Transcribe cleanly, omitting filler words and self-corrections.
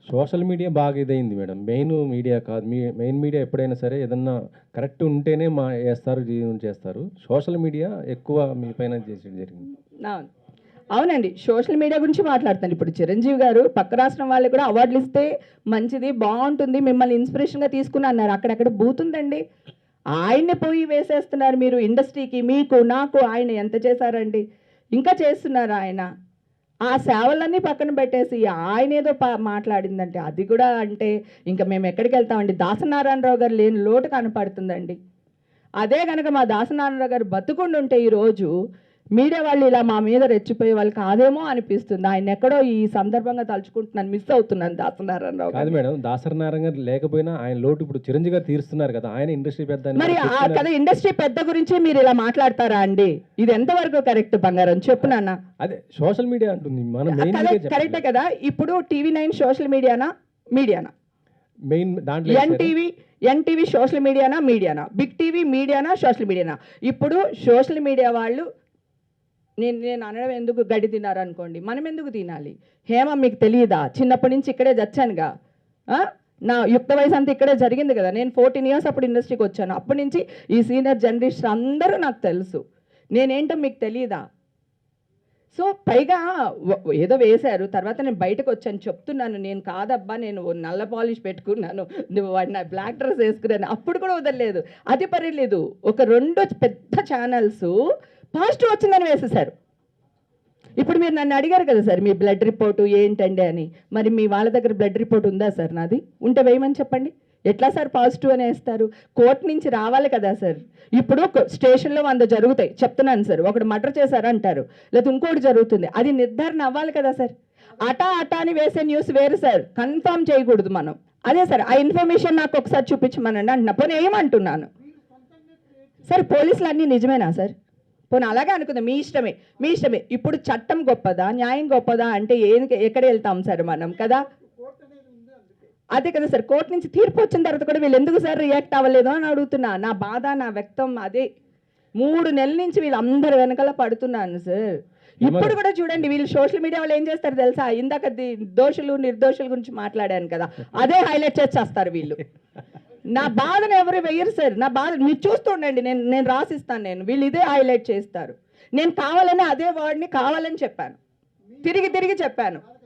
Social media బాగా ఇదైంది madam. Main media కాదు. మెయిన్ మీడియా ఎప్పుడైనా సరే ఏదన్నా కరెక్ట్ ఉంటేనే ఏస్తారు, చేస్తారు. సోషల్ మీడియా ఎక్కువ మీ పైన చేసేది జరిగింది. అవును. అవునండి. సోషల్ మీడియా గురించి మాట్లాడుతాను. ఇప్పుడు చిరంజీవి గారు పక్క రాష్ట్రం వాళ్ళకి కూడా అవార్డులు ఇస్తే మంచిది, బావుంటుంది, మిమ్మల్ని ఇన్స్పిరేషన్‌గా తీసుకుని అన్నారు. అక్కడెక్కడ బూతుందండి. ఆయన్నే పోయి వేసేస్తున్నారు మీరు ఇండస్ట్రీకి. మీకు, నాకు ఆయన ఎంత చేశారండి? ఇంకా చేస్తున్నారు ఆయన. ఆ సేవలన్నీ పక్కన పెట్టేసి ఆయనేదో మాట్లాడిందంటే అది కూడా అంటే ఇంక మేము ఎక్కడికెళ్తామండి? దాసనారాయణరావు గారు లేని లోటు కనపడుతుందండి. అదే గనక మా దాసనారాయణరావు గారు బతికుండుంటే ఈరోజు మీడియా వాళ్ళు ఇలా మా మీద రెచ్చిపోయే వాళ్ళు కాదేమో అనిపిస్తుంది. ఆయనెక్కడో ఈ సందర్భంగా తలుచుకుంటున్నాను. మిస్ అవుతున్నాను దాసనారాయణరావు కాదు గారిని. మేడం. దాసరి గారు లేకపోయినా ఆయన లోటు ఇప్పుడు చిరంజీవి గారు తీరుస్తున్నారు కదా! ఆయన ఇండస్ట్రీ పెద్ద అని మరి కూడా ఆ చెప్తున్నారు. కదా ఇండస్ట్రీ పెద్ద గురించే మీరు ఇలా మాట్లాడతారా అండి? ఇది ఎంతవరకు కరెక్ట్ బంగారం చెప్పు నాన్న? అదే సోషల్ మీడియా అంటుంది. మనం మెయిన్ కదా మీడియా కరెక్టే చెప్పట్లేదు. కదా! ఇప్పుడు టీవీ9 సోషల్ మీడియానా? మీడియానా? మెయిన్ దాంట్లో ఏసారు. ఎన్టీవీ సోషల్ మీడియానా? మీడియానా? బిగ్ టీవీ మీడియానా? సోషల్ మీడియానా? ఇప్పుడు సోషల్ మీడియా వాళ్ళు నేను అనడం ఎందుకు గడ్డి తిన్నారనుకోండి. మనం ఎందుకు తినాలి? హేమ మీకు తెలియదా? చిన్నప్పటి నుంచి ఇక్కడే చచ్చానుగా. ఆ! నా యుక్త వయసు అంతా ఇక్కడే జరిగింది కదా! నేను 14 ఇయర్స్ అప్పుడు ఇండస్ట్రీకి వచ్చాను. అప్పటి నుంచి ఈ సీనియర్ జనరేషన్ అందరూ నాకు తెలుసు. నేనేంటో మీకు తెలీదా? సో, పైగా ఏదో వేశారు. తర్వాత నేను బయటకొచ్చాను చెప్తున్నాను. నేను కాదబ్బా! నేను నల్ల పాలిష్ పెట్టుకున్నాను. నువ్వు వాడిన బ్లాక్ డ్రెస్ ఏసుకున్నాను. అప్పుడు కూడా వదలలేదు. అది పర్లేదు. ఒక 2 పెద్ద ఛానల్సు పాజిటివ్ వచ్చిందని వేసేశారు. ఇప్పుడు మీరు నన్ను అడిగారు కదా సార్ మీ బ్లడ్ రిపోర్టు ఏంటండి అని. మరి మీ వాళ్ళ దగ్గర బ్లడ్ రిపోర్ట్ ఉందా సార్ నాది? ఉంటే వేయమని చెప్పండి. ఎట్లా సార్ పాజిటివ్ అని వేస్తారు? కోర్టు నుంచి రావాలి కదా సార్. ఇప్పుడు స్టేషన్‌లో 100 జరుగుతాయి. చెప్తున్నాను సార్. ఒకడు మర్డర్ చేశారంటారు. లేదా ఇంకోటి జరుగుతుంది. అది నిర్ధారణ అవ్వాలి కదా సార్. అటా అని వేసే న్యూస్ వేరు సార్. కన్ఫర్మ్ చేయకూడదు మనం. అదే సార్ ఆ ఇన్ఫర్మేషన్ నాకు ఒకసారి చూపించమనండి అంటున్నా. పోనీ ఏమంటున్నాను? సార్ పోలీసులు అన్నీ నిజమేనా సార్? పోనీ అలాగే అనుకుందాం మీ ఇష్టమే. మీ ఇష్టమే. ఇప్పుడు చట్టం గొప్పదా? న్యాయం గొప్పదా? అంటే ఎక్కడ వెళ్తాం సార్ మనం కదా? అదే కదా సార్. కోర్టు నుంచి తీర్పు వచ్చిన తర్వాత కూడా వీళ్ళు ఎందుకు సార్ రియాక్ట్ అవ్వలేదు అని అడుగుతున్నా. నా బాధ, నా వ్యక్తం అదే. 3 నెలల నుంచి వీళ్ళందరి వెనకాల పడుతున్నాను సార్. ఇప్పుడు కూడా చూడండి వీళ్ళు సోషల్ మీడియా వాళ్ళు ఏం చేస్తారు తెలుసా? ఇందాక దోషులు, నిర్దోషుల గురించి మాట్లాడాను కదా! అదే హైలైట్ చేసేస్తారు వీళ్ళు. నా బాధను ఎవరు వెయ్యరు సార్. నా బాధ మీరు చూస్తూ ఉండండి. నేను రాసిస్తాను నేను. వీళ్ళు ఇదే హైలైట్ చేస్తారు. నేను కావాలని అదే వర్డ్‌ని కావాలని చెప్పాను. తిరిగి చెప్పాను.